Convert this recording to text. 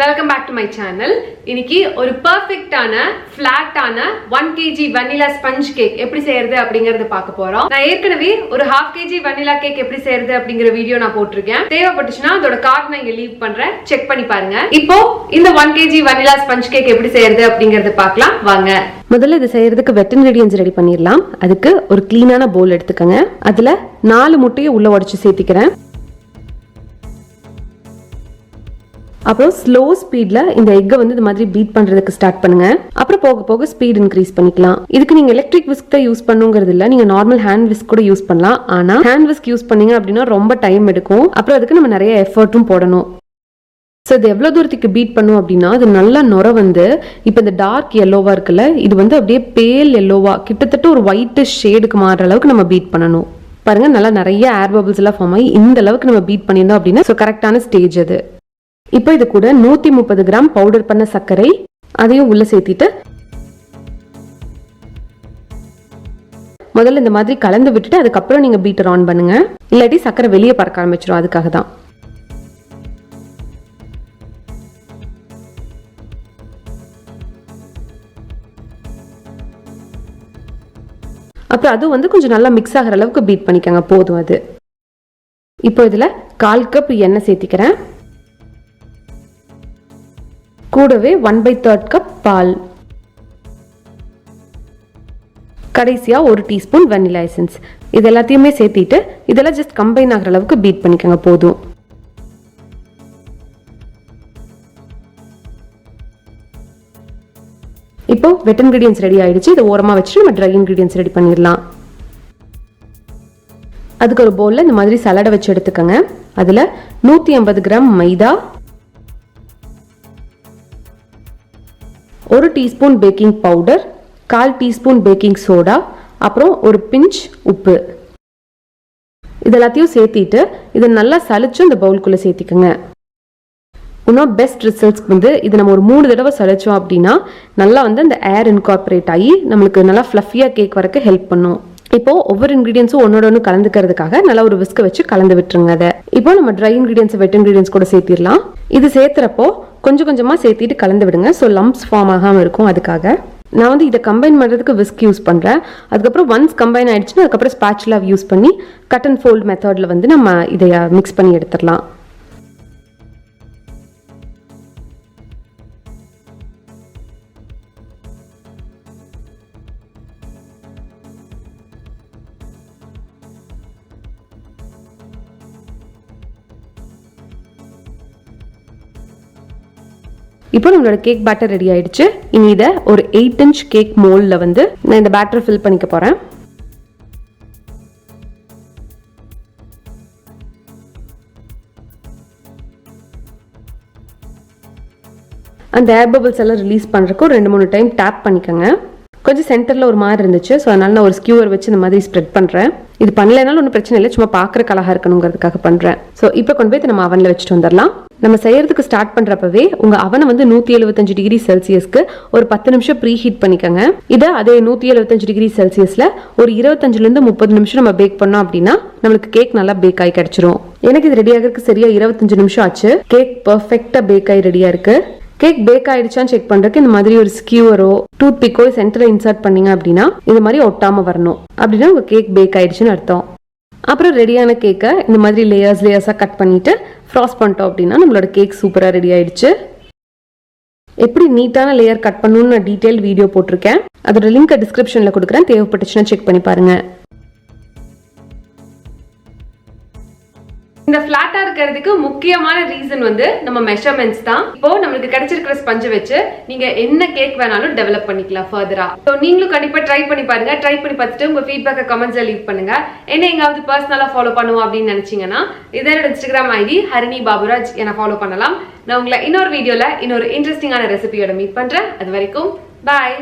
Welcome back to my channel. இன்னைக்கு ஒரு பெர்ஃபெக்ட்டான ஃபிளாட்டான 1 kg vanilla sponge cake எப்படி செய்யறது அப்படிங்கறத பார்க்க போறோம். நான் ஏற்கனவே ஒரு 1/2 kg vanilla cake எப்படி செய்யறது அப்படிங்கற வீடியோ நான் போட்டுருக்கேன். தேவைப்பட்டுச்சுனா அதோட கார்ட் நான் இங்க லீவ் பண்றேன். செக் பண்ணி பாருங்க. இப்போ இந்த 1 kg vanilla sponge cake எப்படி செய்யறது அப்படிங்கறத பார்க்கலாம் வாங்க. முதல்ல இது செய்யறதுக்கு வெட் இன்கிரிடியன்ட்ஸ் ரெடி பண்ணிரலாம். அதுக்கு ஒரு க்ளீனான பவுல் எடுத்துக்கங்க. அதுல 4 முட்டையை உள்ள உடைச்சு சேர்த்திக்கிறேன். அப்புறம் ஸ்லோ ஸ்பீட்ல இந்த எக்கை வந்து இந்த மாதிரி பீட் பண்றதுக்கு ஸ்டார்ட் பண்ணுங்க. அப்புறம் போக போக ஸ்பீட் இன்க்ரீஸ் பண்ணிக்கலாம். இதுக்கு நீங்க எலக்ட்ரிக் விஸ்க் தான் யூஸ் பண்ணுங்கிறது இல்ல, நீங்க நார்மல் ஹேண்ட் விஸ்க் கூட யூஸ் பண்ணலாம். ஆனா ஹேண்ட் விஸ்க் யூஸ் பண்ணீங்க அப்படின்னா ரொம்ப டைம் எடுக்கும். அப்புறம் அதுக்கு நம்ம நிறைய எஃபர்ட்டும் போடணும். ஸோ இது எவ்வளோ தூரத்துக்கு பீட் பண்ணும் அப்படின்னா அது நல்லா நுர வந்து இப்போ இந்த டார்க் எல்லோவா இருக்குல்ல, இது வந்து அப்படியே பேல் எல்லோவா கிட்டத்தட்ட ஒரு ஒயிட் ஷேடுக்கு மாறுற அளவுக்கு நம்ம பீட் பண்ணணும். பாருங்க, நல்லா நிறைய ஏர் பபிள்ஸ் எல்லாம் ஃபார்ம் ஆகி இந்த அளவுக்கு நம்ம பீட் பண்ணியிருந்தோம் அப்படின்னா ஸோ கரெக்டான ஸ்டேஜ் அது. இப்போ இது கூட 130 கிராம் பவுடர் பண்ண சர்க்கரை அதையும் உள்ள சேர்த்திட்டு முதல்ல இந்த மாதிரி கலந்து விட்டுட்டு அதுக்கப்புறம் நீங்க பீட்டர் ஆன் பண்ணுங்க. இல்லாட்டி சர்க்கரை வெளியே பறக்க ஆரம்பிச்சிடும். அதுக்காக தான். அப்புறம் அது வந்து கொஞ்சம் நல்லா மிக்ஸ் ஆகிற அளவுக்கு பீட் பண்ணிக்கங்க. போதும் அது. இப்போ இதுல 1/4 கப் எண்ணெய் சேர்த்திக்கிறேன். கூடவே 1/3 கப் பால், கடைசியா 1 டீஸ்பூன் வெனிலா எசன்ஸ். இது எல்லாத்தையுமே சேர்த்திட்டு இதெல்லாம் ஜஸ்ட் கம்பைன் ஆகிற அளவுக்கு பீட் பண்ணிக்கங்க. போதும். இப்போ வெட் இன்கிரிடியன்ஸ் ரெடி ஆயிடுச்சு. இதை ஓரமா வச்சுட்டு நம்ம ட்ரை இன்கிரிடியன்ஸ் ரெடி பண்ணிடலாம். அதுக்கு ஒரு பவுல்ல இந்த மாதிரி சலாடை வச்சு எடுத்துக்கங்க. அதுல 150 கிராம் மைதா, 1 teaspoon baking powder, 1/4 teaspoon baking soda, அப்புறம் ஒரு பிஞ்ச் உப்பு. இதெல்லாத்தையும் சேர்த்திட்டு இதை நல்லா சலிச்சு இந்த பவுலுக்குள்ள சேர்த்திக்கங்க. இன்னும் பெஸ்ட் ரிசல்ட்ஸ்க்கு வந்து இது நம்ம ஒரு 3 தடவை சலிச்சோம் அப்படின்னா நல்லா வந்து அந்த ஏர் இன்கார்பரேட் ஆகி நம்மளுக்கு நல்லா ஃப்ளஃபியா கேக் வரக்கு ஹெல்ப் பண்ணும். இப்போ ஒவ்வொரு இன்கிரீடியன்ஸும் ஒன்னோட ஒன்று கலந்துக்கிறதுக்காக நல்லா ஒரு விஸ்க வச்சு கலந்து விட்டுருங்க. அதை இப்போ நம்ம ட்ரை இன்கிரீடியன்ஸ் வெட் இன்கிரீடியன்ஸ் கூட சேர்த்திடலாம். இது சேர்த்துறப்போ கொஞ்சம் கொஞ்சமா சேர்த்திட்டு கலந்து விடுங்க. ஸோ லம்ப்ஸ் ஃபார்ம் ஆகாமல் இருக்கும். அதுக்காக நான் வந்து இதை கம்பைன் பண்ணுறதுக்கு விஸ்க் யூஸ் பண்ணுறேன். அதுக்கப்புறம் ஒன்ஸ் கம்பைன் ஆயிடுச்சுன்னா அதுக்கப்புறம் ஸ்பாச்சுலா யூஸ் பண்ணி கட் அண்ட் ஃபோல்ட் மெத்தடில் வந்து நம்ம இதை மிக்ஸ் பண்ணி எடுத்துடலாம். இப்போ நம்மளோட கேக் பேட்டர் ரெடி ஆயிடுச்சு. இனி இதை ஒரு 8 inch கேக் மோல்ட்ல வந்து நான் இந்த பேட்டர் ஃபில் பண்ணிக்க போறேன். அந்த ஏர் பபிள்ஸ் எல்லாம் ரிலீஸ் பண்றதுக்கு 2-3 டைம் டேப் பண்ணிக்கோங்க. கொஞ்சம் சென்டர்ல ஒரு மாதிரி இருந்துச்சு. ஸோ அதனால நான் ஒரு ஸ்கியூவர் வச்சு இந்த மாதிரி ஸ்ப்ரெட் பண்றேன். இது பண்ணலைனாலும் ஒன்றும் பிரச்சனை இல்லை, சும்மா பார்க்குற அழகா இருக்கணுங்கிறதுக்காக பண்றேன். ஸோ இப்போ கொண்டு போய் நம்ம அவன்ல வச்சுட்டு வந்துடலாம். நம்ம செய்யறதுக்கு ஸ்டார்ட் பண்றப்பவே உங்க அவனை வந்து 175 டிகிரி செல்சியஸ்க்கு ஒரு 10 நிமிஷம் ப்ரீ ஹீட் பண்ணிக்கோங்க. இதை அதே 175 டிகிரி செல்சியஸ்ல ஒரு 25 to 30 நிமிஷம் நம்ம பேக் பண்ணோம் அப்படின்னா நம்மளுக்கு கேக் நல்லா பேக் ஆகி கிடைச்சிரும். எனக்கு இது ரெடி ஆகிறதுக்கு சரியா 25 நிமிஷம் ஆச்சு. கேக் பர்ஃபெக்டா பேக் ஆகி ரெடியா இருக்கு. கேக் பேக் ஆயிடுச்சான்னு செக் பண்றதுக்கு இந்த மாதிரி ஒரு ஸ்கியூவரோ டூத் பிக்கோ சென்டர்ல இன்சர்ட் பண்ணீங்க அப்படின்னா இந்த மாதிரி ஒட்டாம வரணும். அப்படின்னா உங்க கேக் பேக் ஆயிடுச்சுன்னு அர்த்தம். அப்புறம் ரெடியான கேக்கை இந்த மாதிரி லேயர்ஸா கட் பண்ணிட்டு ஃப்ராஸ்ட் பண்ணிட்டோம் அப்படின்னா நம்மளோட கேக் சூப்பரா ரெடி ஆயிடுச்சு. எப்படி நீட்டான லேயர் கட் பண்ணணும்னு நான் டீடைல் வீடியோ போட்டிருக்கேன். அதோட லிங்க் டிஸ்கிரிப்ஷன்ல கொடுக்குறேன். தேவைப்பட்டுச்சுன்னா செக் பண்ணி பாருங்க. இந்த ஃபிளாட்டா இருக்கிறதுக்கு முக்கியமான ரீசன் வந்து நம்ம மெஷர்மெண்ட்ஸ் தான். இப்போ நம்மளுக்கு கிடைச்சிருக்கிற ஸ்பஞ்சை வச்சு நீங்க என்ன கேக் வேணாலும் டெவலப் பண்ணிக்கலாம் ஃபர்தரா. ஸோ நீங்களும் கண்டிப்பா ட்ரை பண்ணி பாருங்க. ட்ரை பண்ணி பார்த்துட்டு உங்க ஃபீட்பேக்கை கமெண்ட்ஸ்ல லீவ் பண்ணுங்க. என்ன எங்காவது பர்சனலா ஃபாலோ பண்ணுவோம் அப்படின்னு நினைச்சீங்கன்னா இதோட இன்ஸ்டாகிராம் ஐடி ஹரிணி பாபுராஜ் என்ன ஃபாலோ பண்ணலாம். நான் உங்களை இன்னொரு வீடியோல இன்னொரு இன்ட்ரெஸ்டிங்கான ரெசிபியோட மீட் பண்றேன். அது வரைக்கும் பாய்.